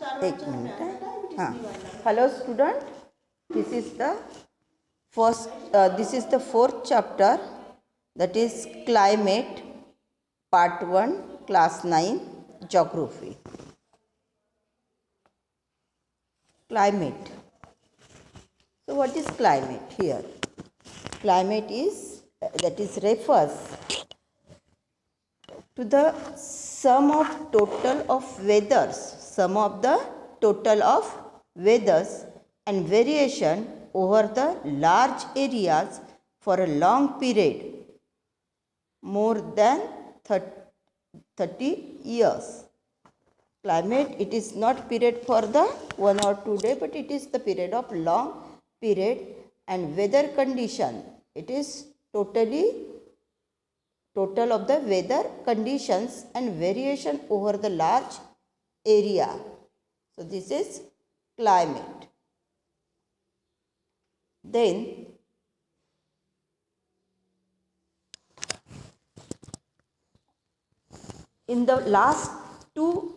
एक मिनट है. हाँ. Hello student, this is the this is the fourth chapter, that is climate, part 1, class 9, geography. Climate. So what is climate here? Climate is that is refers to the sum of total of weathers, sum of the total of weathers and variation over the large areas for a long period, more than 30 years. Climate, it is not period for the 1 or 2 day, but it is the period of long period. And weather condition, it is total of the weather conditions and variation over the large area. So this is climate. Then in the last 2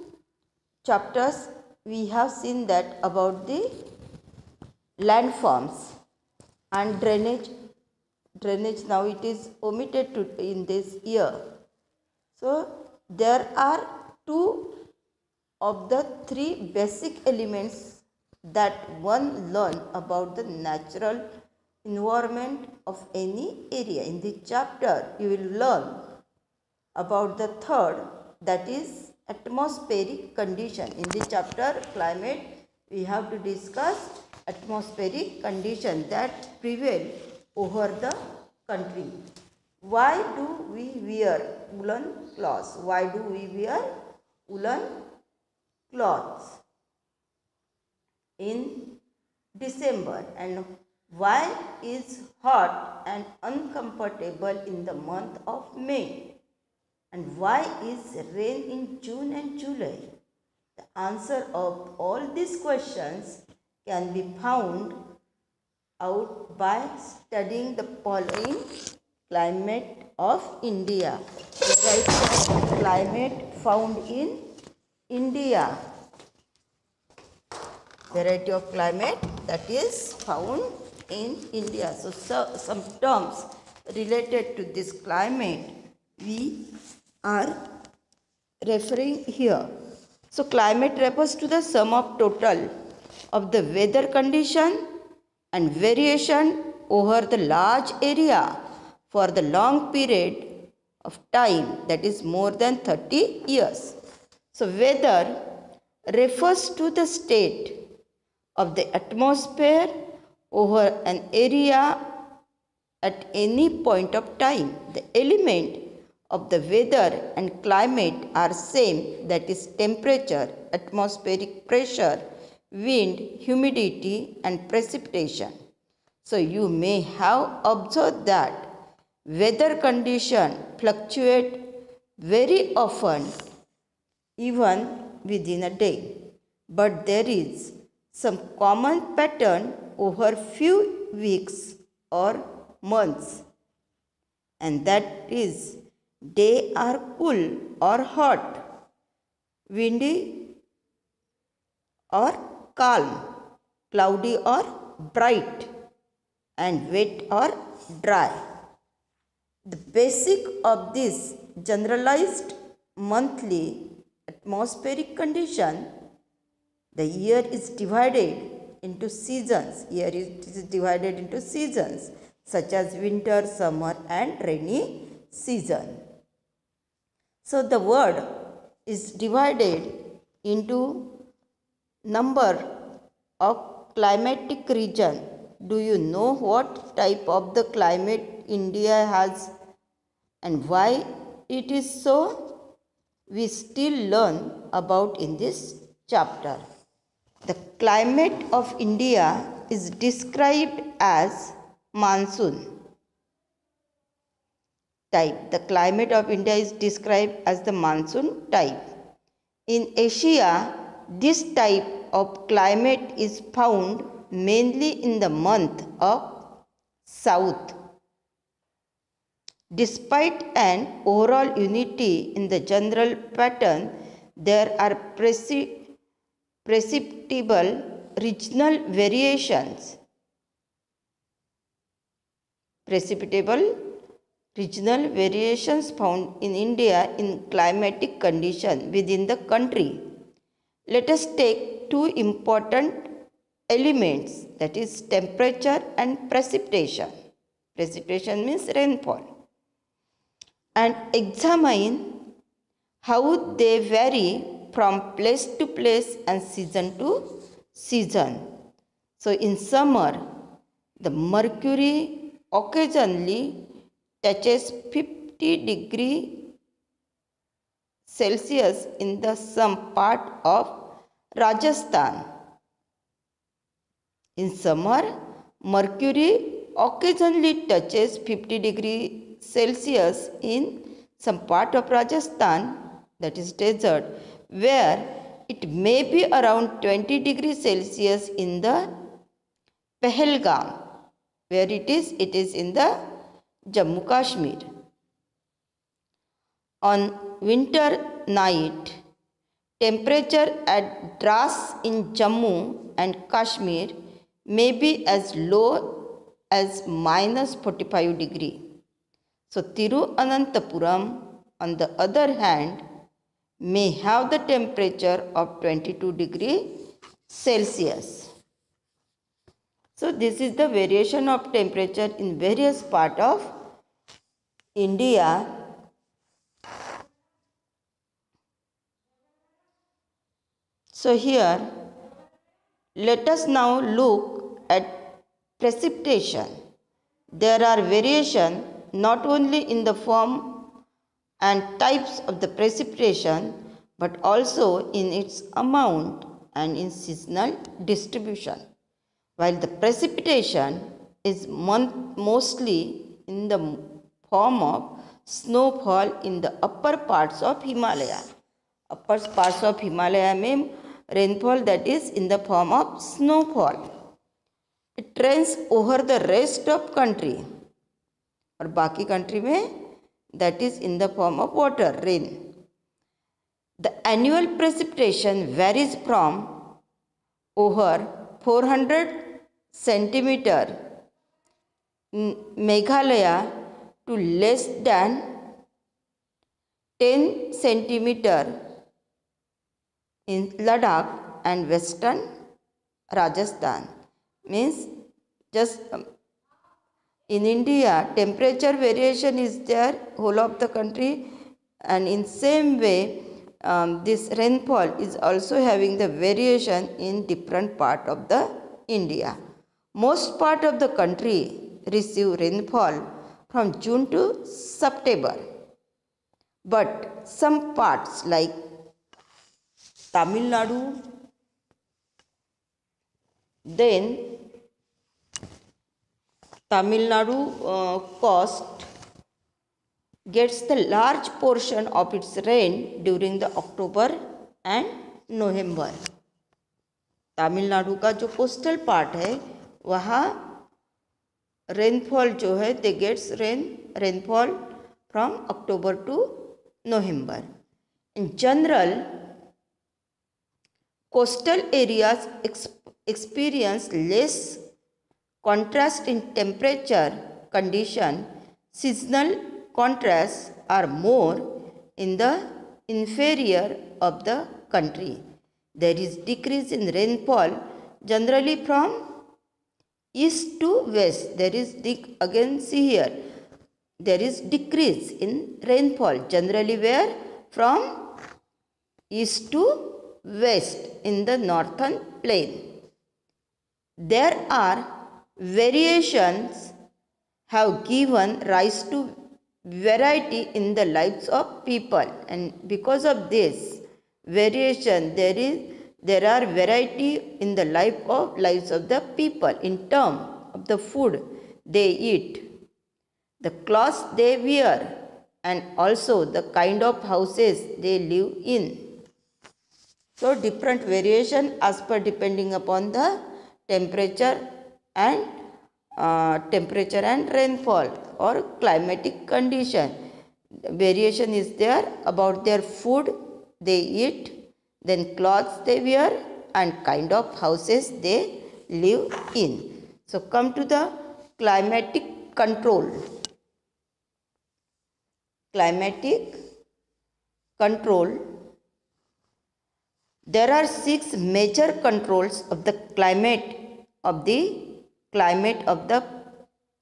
chapters we have seen that about the landforms and drainage. Now it is omitted in this year. So there are 2 of the 3 basic elements that one learn about the natural environment of any area. In this chapter you will learn about the third, that is atmospheric condition. In this chapter climate we have to discuss atmospheric condition that prevail over the country. Why do we wear woolen clothes? Why do we wear woolen clothes in December, and why is hot and uncomfortable in the month of May, and why is rain in June and July? The answer of all these questions can be found out by studying the following climate of India. The climate found in India. Variety of climate that is found in India. So some terms related to this climate we are referring here. So climate refers to the sum of total of the weather condition and variation over the large area for the long period of time, that is more than 30 years. So weather refers to the state of the atmosphere over an area at any point of time. The element of the weather and climate are same, that is temperature, atmospheric pressure, wind, humidity and precipitation. So you may have observed that weather condition fluctuate very often even within a day, but there is some common pattern over few weeks or months, and that is day are cool or hot, windy or calm, cloudy or bright, and wet or dry. The basic of this generalized monthly atmospheric condition, the year is divided into seasons. Year is divided into seasons such as winter, summer and rainy season. So the world is divided into number of climatic region. Do you know what type of the climate India has and why it is so? We still learn about in this chapter. The climate of India is described as monsoon type. The climate of India is described as the monsoon type. In Asia, this type of climate is found mainly in the month of South. Despite an overall unity in the general pattern, there are perceptible regional variations. Perceptible regional variations found in India in climatic conditions within the country. Let us take two important elements, that is temperature and precipitation. Precipitation means rainfall, and examine how they vary from place to place and season to season. So in summer, the mercury occasionally touches 50 degree Celsius in the some part of Rajasthan. In summer, mercury occasionally touches 50 degree Celsius in some part of Rajasthan, that is desert, where it may be around 20 degrees Celsius in the Pahalgam, where it is in the Jammu Kashmir. On winter night, temperature at Dras in Jammu and Kashmir may be as low as minus 45 degree. So Tiruvananthapuram, on the other hand, may have the temperature of 22 degree Celsius. So this is the variation of temperature in various parts of India. So here, let us now look at precipitation. There are variations not only in the form and types of the precipitation, but also in its amount and in seasonal distribution. While the precipitation is mostly in the form of snowfall in the upper parts of Himalaya. Upper parts of Himalaya में rainfall that is in the form of snowfall. It rains over the rest of country. और बाकी country में that is in the form of water, rain. The annual precipitation varies from over 400 centimeter in Meghalaya to less than 10 centimeter in Ladakh and western Rajasthan. Means just in India, temperature variation is there whole of the country, and in same way this rainfall is also having the variation in different part of the India. Most part of the country receive rainfall from June to September, but some parts like Tamil Nadu, then Tamil Nadu coast gets the large portion of its rain during the October and November. Tamil Nadu का जो coastal part है वहाँ rainfall जो है they gets rainfall from October to November. In general coastal areas experience less contrast in temperature condition. Seasonal contrasts are more in the inferior of the country. There is decrease in rainfall generally from east to west. There is again see here there is decrease in rainfall generally where from east to west in the northern plain. There are variations have given rise to variety in the lives of people, and because of this variation there are variety in the lives of the people in terms of the food they eat, the clothes they wear, and also the kind of houses they live in. So different variation as per depending upon the temperature and rainfall or climatic condition. Variation is there about their food they eat, then clothes they wear, and kind of houses they live in. So come to the climatic control. Climatic control. There are 6 major controls of the climate of the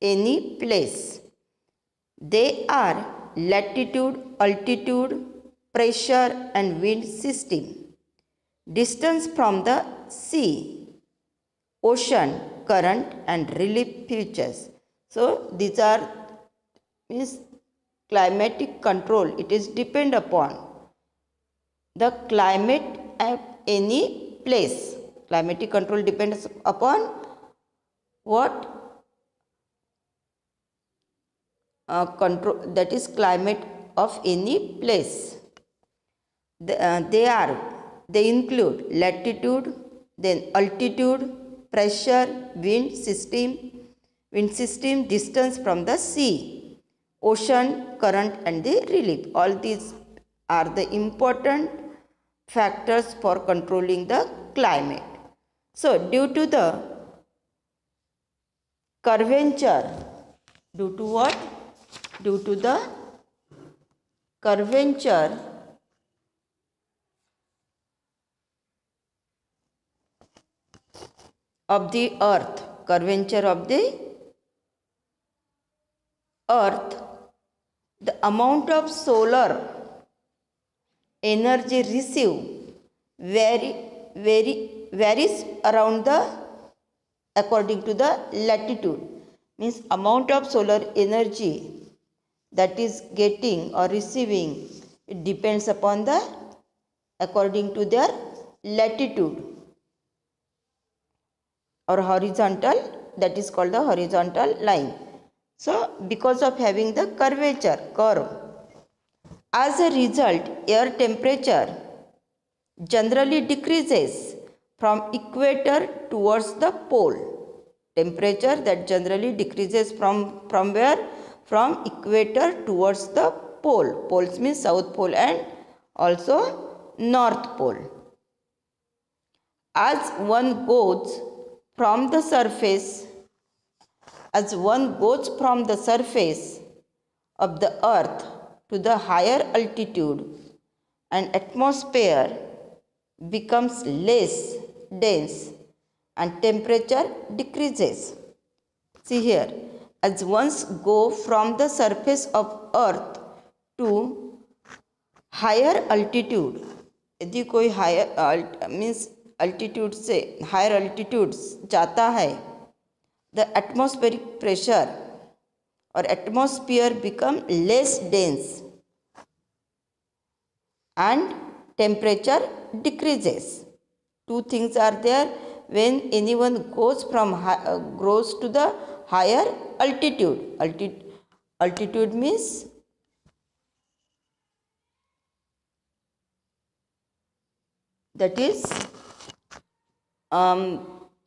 any place. They are latitude, altitude, pressure and wind system, distance from the sea, ocean, current and relief features. So these are climatic control. It is depend upon the climate at any place. Climatic control depends upon what? Control, that is climate of any place. They include latitude, then altitude, pressure, wind system, distance from the sea, ocean, current and the relief. All these are the important factors for controlling the climate. So due to the curvature, due to what? Due to the curvature of the earth, the amount of solar energy received varies around according to the latitude. Means amount of solar energy that is getting or receiving, it depends upon according to their latitude or horizontal, that is called the horizontal line. So because of having the curve, as a result, air temperature generally decreases from equator towards the pole. Temperature that generally decreases from where? From equator towards the pole. Poles means South Pole and also North Pole. As one goes from the surface of the earth to the higher altitude, and atmosphere becomes less dense and temperature decreases. See here, as ones go from the surface of earth to higher altitude, यदि कोई higher means altitude से higher altitudes जाता है, the atmospheric pressure or atmosphere become less dense and temperature decreases. Two things are there when anyone goes to the higher altitude. Altitude means that is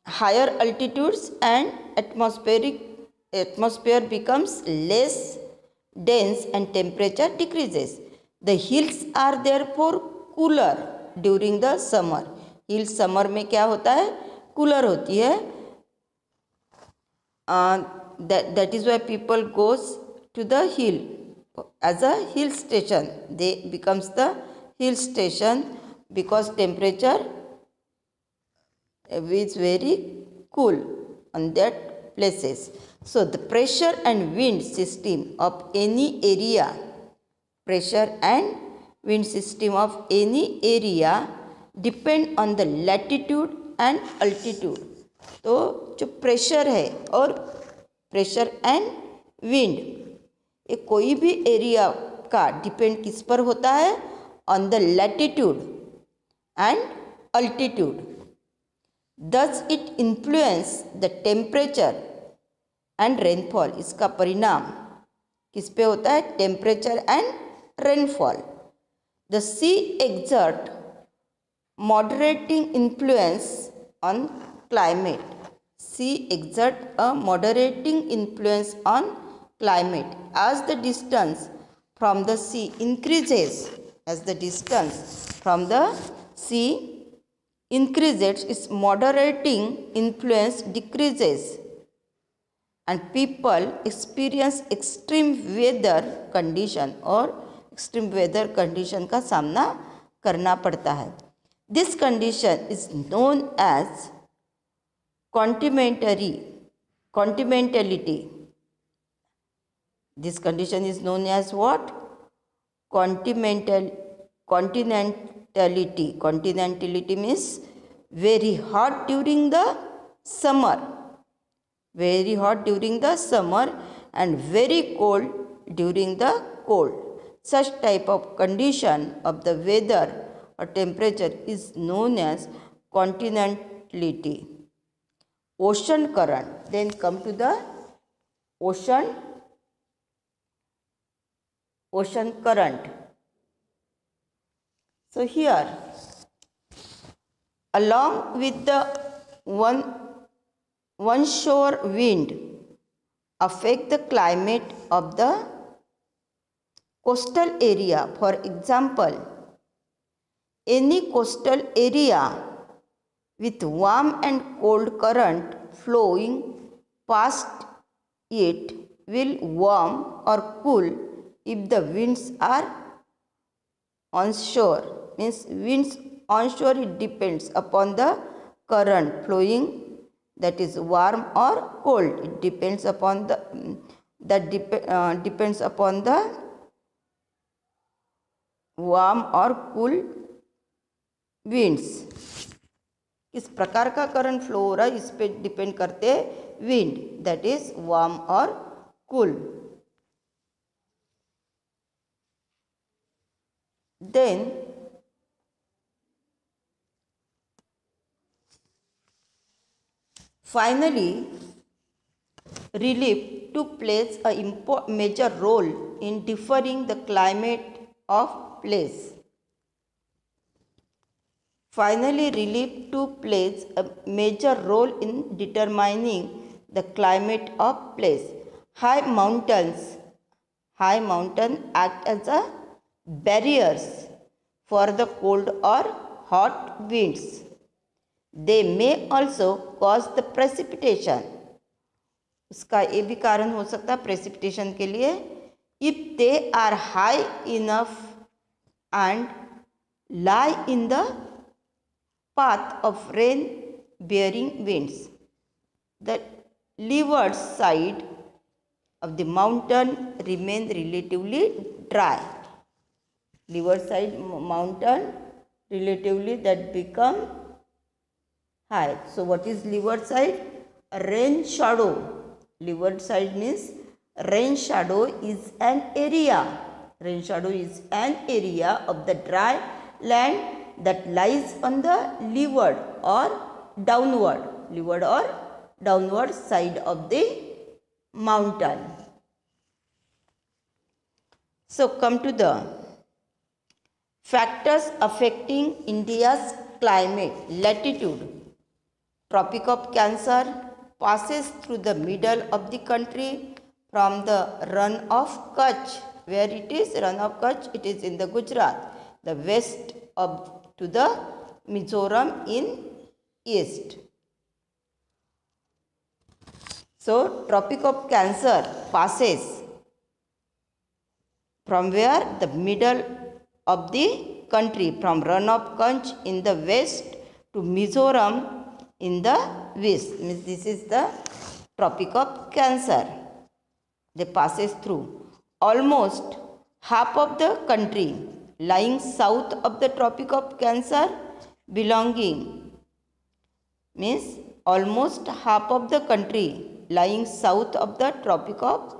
higher altitudes and atmosphere becomes less dense and temperature decreases. The hills are therefore cooler during the summer. Hills summer में क्या होता है? Cooler होती है. That is why people goes to the hill as a hill station. They becomes the hill station because temperature is very cool on that places. So the pressure and wind system of any area, depend on the latitude and altitude. तो जो pressure है और pressure and wind, ये कोई भी area का depend किस पर होता है? On the latitude and altitude. Thus it influence the temperature and rainfall. इसका परिणाम किस पे होता है? Temperature and rainfall. The sea exert moderating influence on climate. Sea exert a moderating influence on climate. As the distance from the sea increases, increases, its moderating influence decreases, and people experience extreme weather condition और extreme weather condition का सामना करना पड़ता है. This condition is known as continentality. This condition is known as what? Continentality. Continentality means very hot during the summer. Very hot during the summer and very cold during the cold. Such type of condition of the weather or temperature is known as continentality. Ocean current. Then come to the ocean current. So here, along with the onshore wind affect the climate of the coastal area. For example, any coastal area with warm and cold current flowing past it will warm or cool if the winds are onshore. Means winds onshore, it depends upon the current flowing, that is warm or cold. It depends upon the depends upon the warm or cool winds. किस प्रकार का current flow हो रहा है इस पे depend करते हैं विंड, दैट इज वार्म और cool. Then finally, relief to plays a major role in differing the climate of place. Finally, relief to plays a major role in determining the climate of place. High mountains act as a barriers for the cold or hot winds. They may also cause the precipitation. उसका ये भी कारण हो सकता है precipitation के लिए. If they are high enough and lie in the path of rain-bearing winds, the leeward side of the mountain remain relatively dry. Leeward side mountain relatively that become high. So what is leeward side? Rain shadow. Leeward side means rain shadow is an area. Rain shadow is an area of the dry land that lies on the leeward or downward side of the mountain. So come to the factors affecting India's climate. Latitude. Tropic of Cancer passes through the middle of the country from the Run of Kutch. Where it is? Run of Kutch, it is in the Gujarat. The west to the Mizoram in east. So Tropic of Cancer passes from where? The middle of the country, from Run of Kutch in the west to Mizoram in the west. Means this is the Tropic of Cancer. They passes through. Almost half of the country lying south of the Tropic of Cancer belonging, means almost half of the country lying south of the Tropic of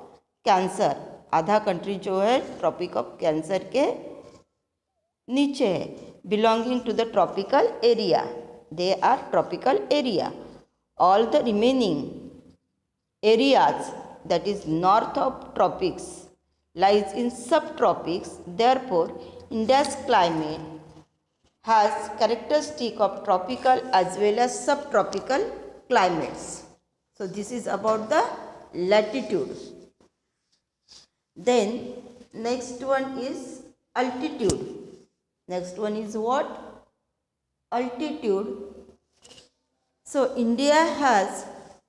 Cancer. आधा country जो है Tropic of Cancer के नीचे है. Belonging to the tropical area, they are tropical area. All the remaining areas that is north of tropics lies in subtropics. Therefore, India's climate has characteristic of tropical as well as subtropical climates. So this is about the latitude. Then next one is altitude. Next one is what? altitude. So India has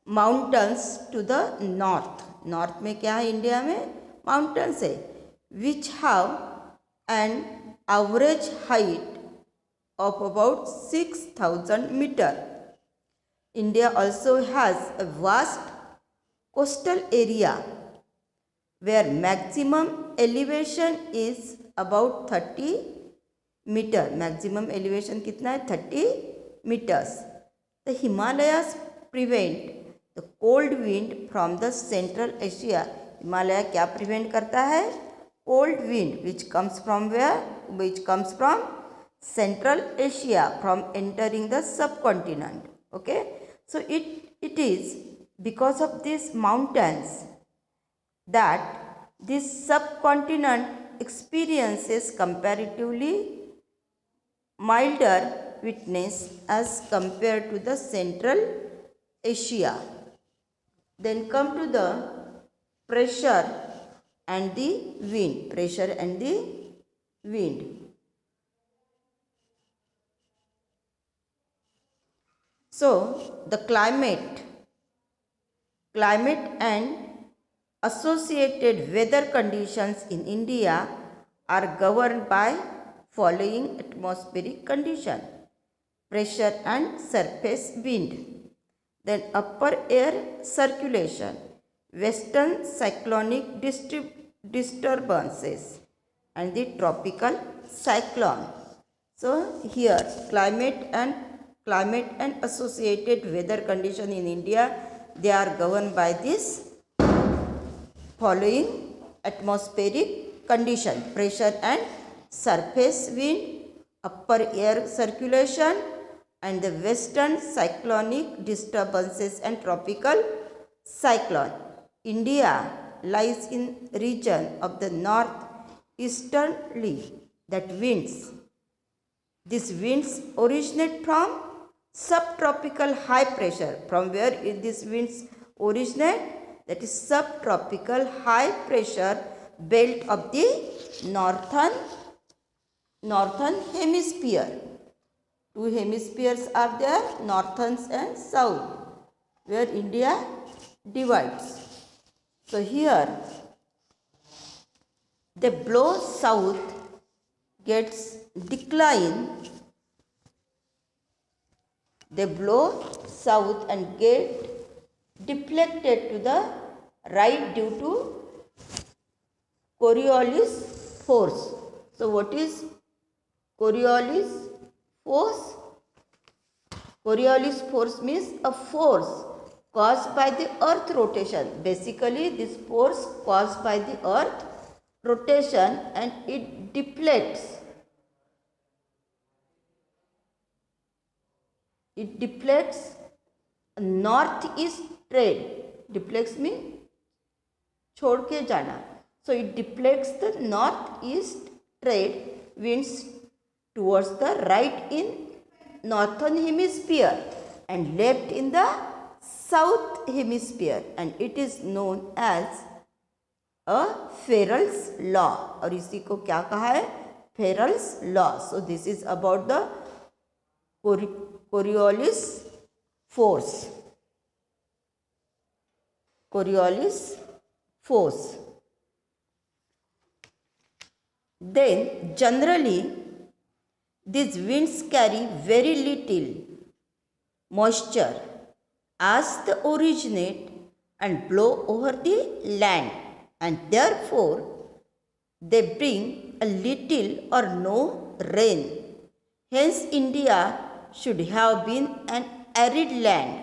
mountains to the north. North में क्या है? India में mountains है, which have an average height of about 6,000 meter. India also has a vast coastal area where maximum elevation is about 30 meter. Maximum elevation कितना है? 30 meters. The Himalayas prevent the cold wind from the Central Asia. Himalaya क्या prevent करता है? Cold wind which comes from where? Which comes from Central Asia from entering the subcontinent. Okay. So it is because of these mountains that this subcontinent experiences comparatively milder witness as compared to the Central Asia. Then come to the pressure and the wind. Pressure and the wind. So the climate and associated weather conditions in India are governed by following atmospheric condition: pressure and surface wind, then upper air circulation, western cyclonic disturbances, and the tropical cyclone. So here climate and associated weather condition in India, they are governed by this following atmospheric condition: pressure and surface wind, upper air circulation, and the western cyclonic disturbances and tropical cyclone. India lies in region of the northeasterly that winds. These winds originate from subtropical high pressure. From where these winds originate? That is subtropical high pressure belt of the northern hemisphere. Two hemispheres are there, northern and south, where India divides. So here they blow south, gets decline. They blow south and get deflected to the right due to Coriolis force. So what is Coriolis force? Coriolis force means a force caused by the earth rotation. Basically this force caused by the earth rotation, and it deflects. It deflects northeast trade. Deflects means छोड़ के जाना. So it deflects the northeast trade winds towards the right in northern hemisphere and left in the south hemisphere, and it is known as a Ferrell's law. और इसी को क्या कहा है? Ferrell's law. So this is about the Coriolis force. Coriolis force. Then generally these winds carry very little moisture as they originate and blow over the land, and therefore they bring a little or no rain. Hence India should have been an arid land.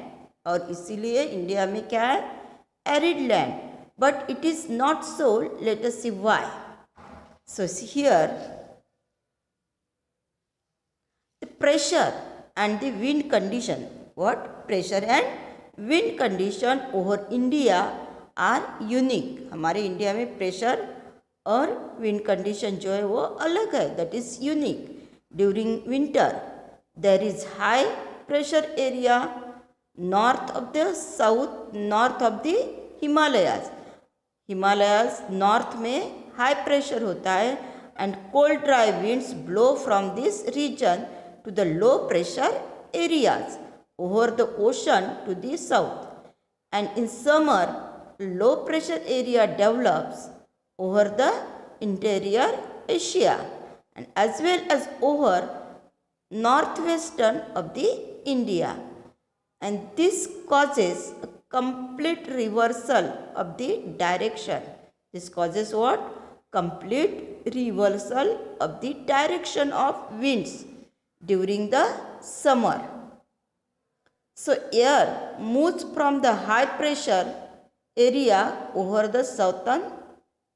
और इसीलिए India में क्या है? Arid land. But it is not so. Let us see why. So here the pressure and the wind condition. What? Pressure and wind condition over India are unique. हमारे India में pressure और wind condition जो है वो अलग है. That is unique. During winter there is high pressure area north of the Himalayas. Himalayas north में high pressure होता है, and cold dry winds blow from this region to the low pressure areas over the ocean to the south. And in summer, low pressure area develops over the interior Asia and as well as over northwestern of the India. And this causes a complete reversal of the direction. This causes what? Complete reversal of the direction of winds during the summer. So air moves from the high pressure area over the southern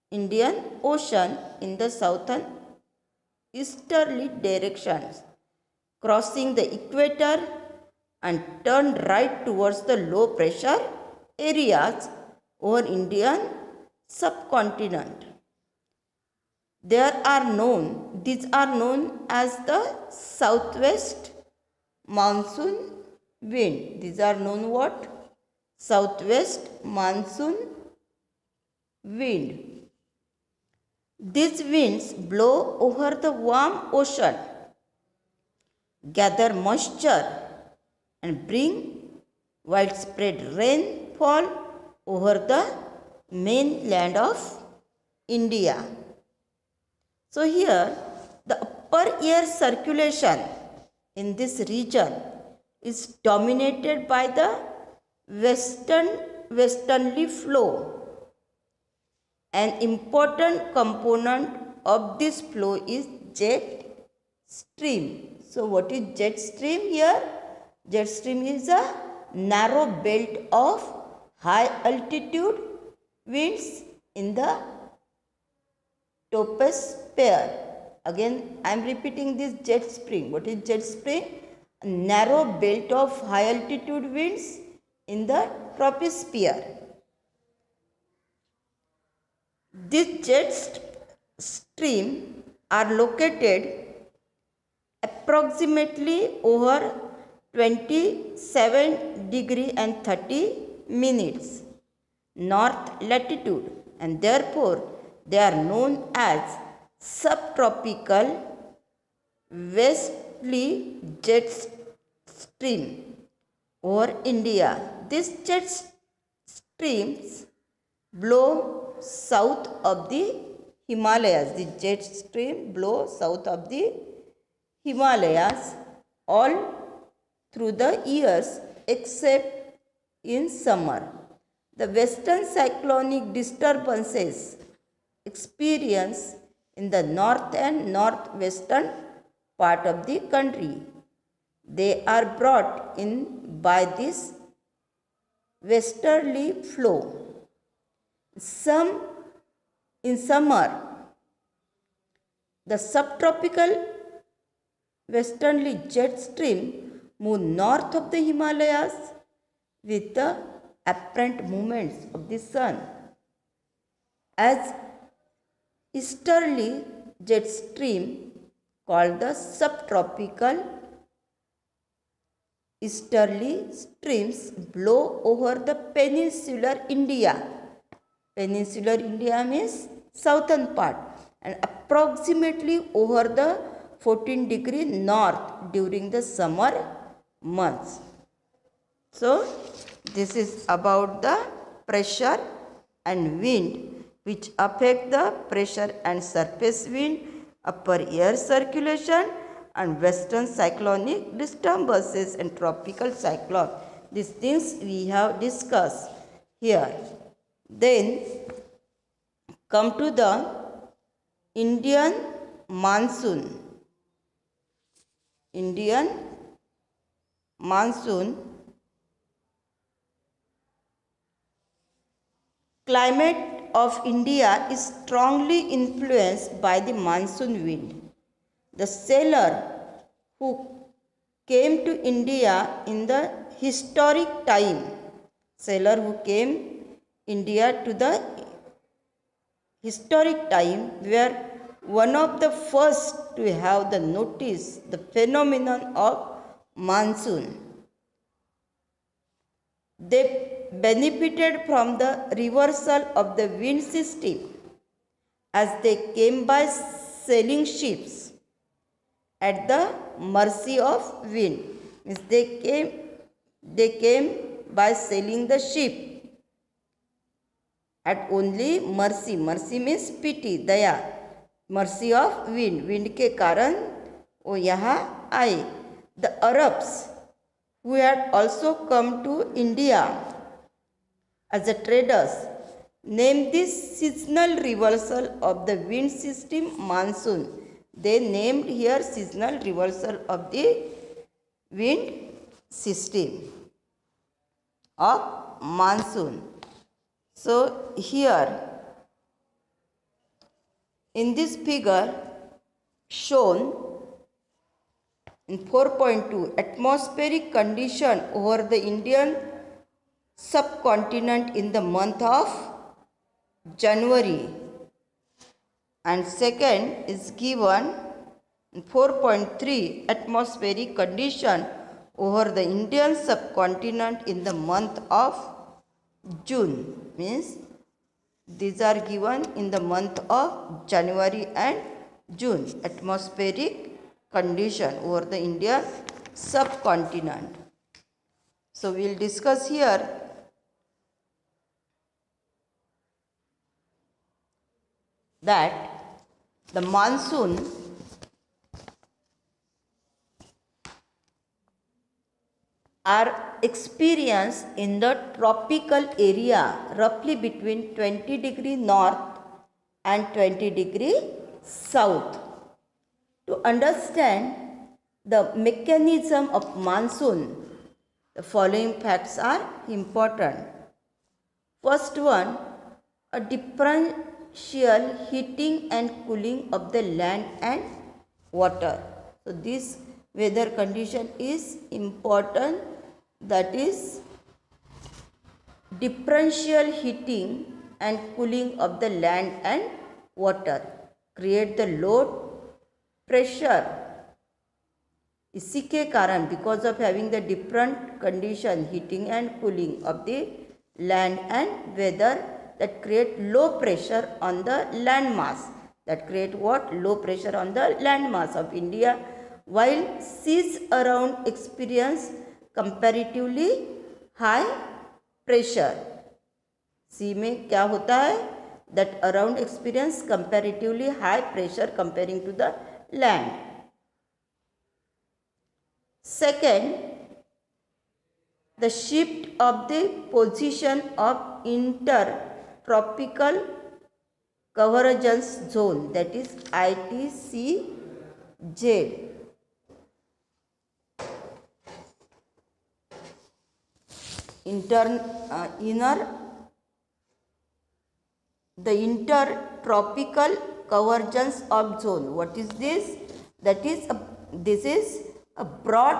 Indian Ocean in the southern easterly directions, crossing the equator and turn right towards the low pressure areas over Indian subcontinent. These are known as the southwest monsoon wind. These are known what? Southwest monsoon wind. These winds blow over the warm ocean, gather moisture and bring widespread rainfall over the mainland of India. So here the upper air circulation in this region is dominated by the westerly flow. An important component of this flow is jet stream. So what is jet stream here? Jet stream is a narrow belt of high altitude winds in the troposphere. Again, I am repeating this jet stream. What is jet stream? A narrow belt of high altitude winds in the troposphere. These jet stream are located approximately over 27 degree and 30 minutes north latitude, and therefore they are known as subtropical westerly jet stream over India. These jet streams blow south of the Himalayas. The jet stream blow south of the Himalayas all through the years except in summer. The western cyclonic disturbances experienced in the north and northwestern part of the country, they are brought in by this westerly flow. In summer, the subtropical westerly jet stream move north of the Himalayas with the apparent movements of the sun, as easterly jet stream called the subtropical easterly streams blow over the peninsular India. Peninsular India means southern part, and approximately over the 14 degree north during the summer months. So this is about the pressure and wind which affect the pressure and surface wind, upper air circulation and western cyclonic disturbances and tropical cyclone. These things we have discussed here. Then come to the Indian monsoon. Indian monsoon. Climate of India is strongly influenced by the monsoon wind. The sailor who came to India in the historic time, India to the historic time were one of the first to have the notice the phenomenon of monsoon. They benefited from the reversal of the wind system as they came by sailing ships at the mercy of wind. Means they came by sailing the ship at only mercy. Mercy means pity, Daya. Mercy of wind. Wind के कारण वो यहाँ आए. The Arabs who had also come to India as a traders named this seasonal reversal of the wind system monsoon. They named here seasonal reversal of the wind system of monsoon. So here in this figure shown in 4.2, atmospheric condition over the Indian subcontinent in the month of January, and second is given in 4.3, atmospheric condition over the Indian subcontinent in the month of June. Means these are given in the month of January and June, atmospheric condition over the Indian subcontinent. So we will discuss here that the monsoon are experienced in the tropical area roughly between 20 degree north and 20 degree south. To understand the mechanism of monsoon, the following facts are important. First one, a differential heating and cooling of the land and water. So this weather condition is important, that is differential heating and cooling of the land and water create the low pressure. इसी के कारण because of having the different condition heating and cooling of the land and weather that create low pressure on the land mass, that create what? Low pressure on the land mass of India, while seas around experience comparatively high pressure. sea में क्या होता है? That around experience comparatively high pressure comparing to the land. Second, the shift of the position of intertropical convergence zone, that is ITCZ. The intertropical convergence of zone. What is this? That is this is a broad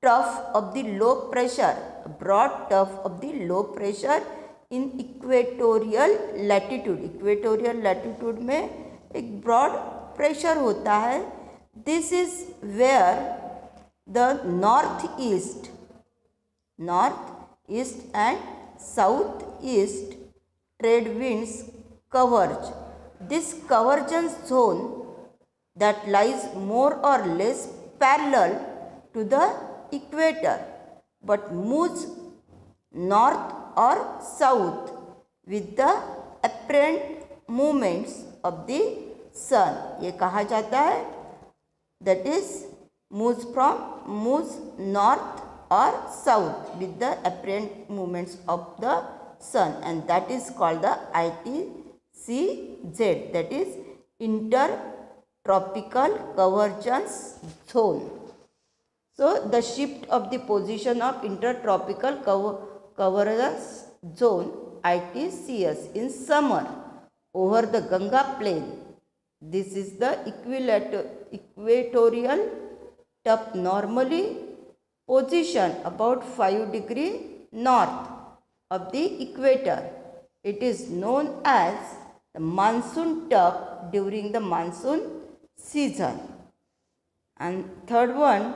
trough of the low pressure. A broad trough of the low pressure in equatorial latitude. Equatorial latitude में एक broad pressure होता है. This is where the northeast and southeast trade winds converge. This convergence zone that lies more or less parallel to the equator but moves north or south with the apparent movements of the sun. ये कहा जाता है that is moves north or south with the apparent movements of the sun, and that is called the ITCZ, that is intertropical convergence zone. So the shift of the position of intertropical convergence zone ITCS in summer over the Ganga plain. This is the equatorial trough normally position about 5 degree north of the equator. It is known as the monsoon trough during the monsoon season. And third one,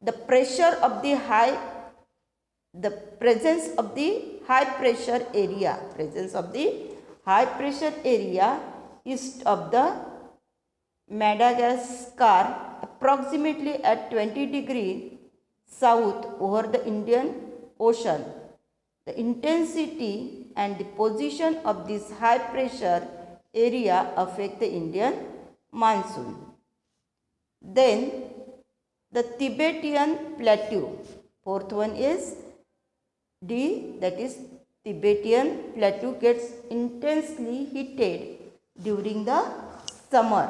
the presence of the high pressure area east of the Madagascar approximately at 20 degree south over the Indian Ocean. The intensity and the position of this high pressure area affect the Indian monsoon. Then the Tibetan Plateau. Fourth one is D, that is Tibetan Plateau gets intensely heated during the summer.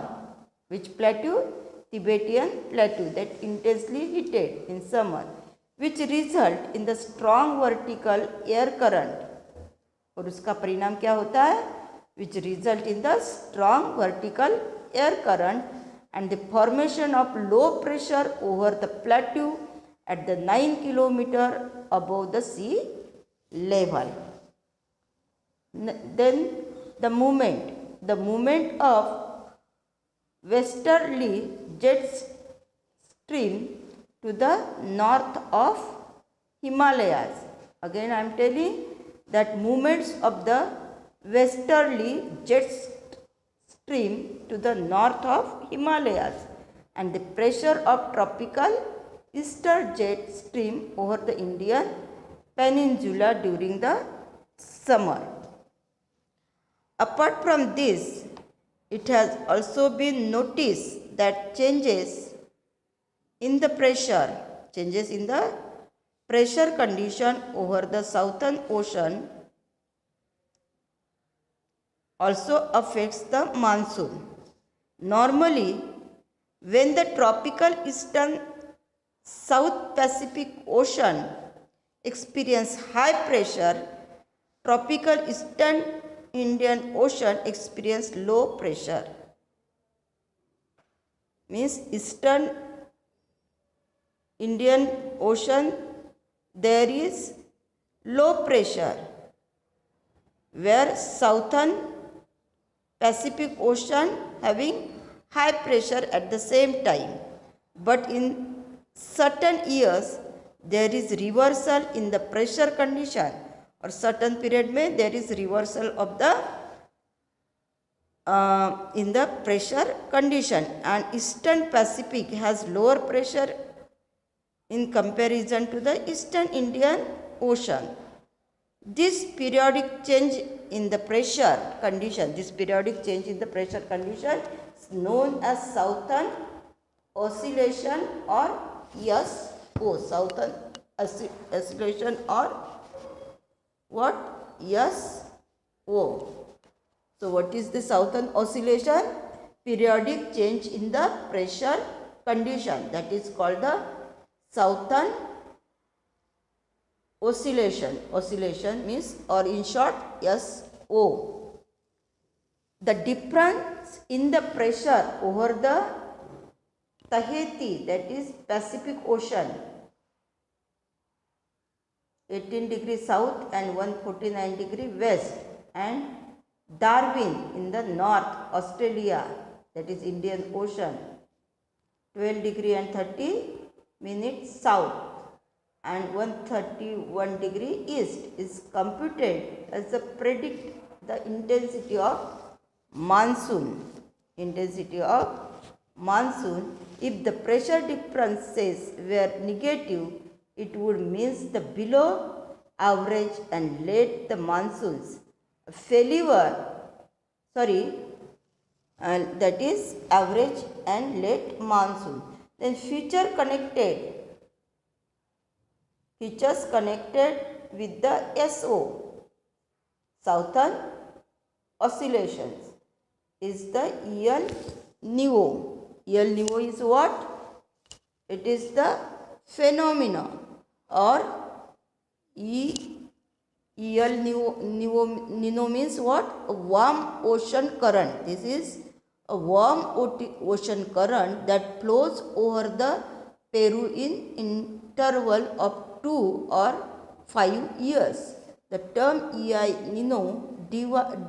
Which plateau? Tibetan Plateau, that intensely heated in summer, which result in the strong vertical air current. और उसका परिणाम क्या होता है? Which result in the strong vertical air current and the formation of low pressure over the plateau at the 9 kilometer above the sea level. Then the movement of westerly jet stream to the north of Himalayas. Again I am telling that movements of the westerly jet stream to the north of Himalayas and the pressure of tropical eastern jet stream over the Indian peninsula during the summer. Apart from this, it has also been noticed that changes in the pressure condition over the Southern Ocean also affects the monsoon. Normally, when the tropical eastern South Pacific Ocean experience high pressure, tropical eastern Indian Ocean experience low pressure. Means eastern Indian Ocean there is low pressure, where southern Pacific Ocean having high pressure at the same time. But in certain years there is reversal in the pressure condition, or certain period में there is reversal of the in the pressure condition, and Eastern Pacific has lower pressure in comparison to the Eastern Indian Ocean. This periodic change in the pressure condition, is known as Southern Oscillation or SO. Southern Oscillation or what? SO. So what is the Southern Oscillation? Periodic change in the pressure condition, that is called the Southern Oscillation. Oscillation means, or in short, SO. The difference in the pressure over the Tahiti, that is Pacific Ocean, 18 degrees south and 149 degrees west, and Darwin in the north, Australia, that is Indian Ocean, 12 degree and 30 minutes south and 131 degree east, is computed as a predict the intensity of monsoon. If the pressure differences were negative, it would means the below average and late the monsoons. That is average and late monsoon. Then features connected with the SO, Southern Oscillations, is the El Niño. El Niño is what? It is the phenomena, or El Niño means what? A warm ocean current. This is a warm ocean current that flows over the Peru in interval of 2 or 5 years. The term El Niño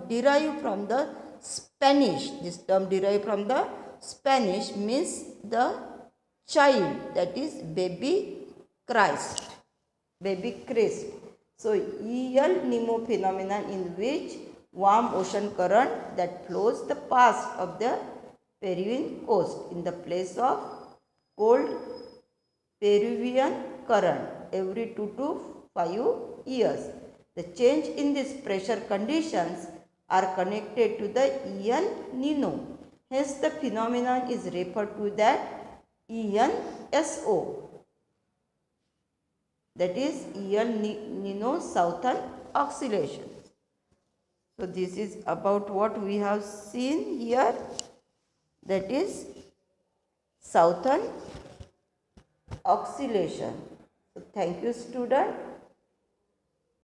derived from the Spanish. This term derived from the Spanish, means the child, that is baby Christ. So El Niño phenomenon, in which warm ocean current that flows the past of the Peruvian coast in the place of cold Peruvian current every 2 to 5 years. The change in these pressure conditions are connected to the El Nino. Hence, the phenomenon is referred to that ENSO. That is El Nino Southern Oscillation. So, this is about what we have seen here, that is Southern Oscillation. So, thank you, student.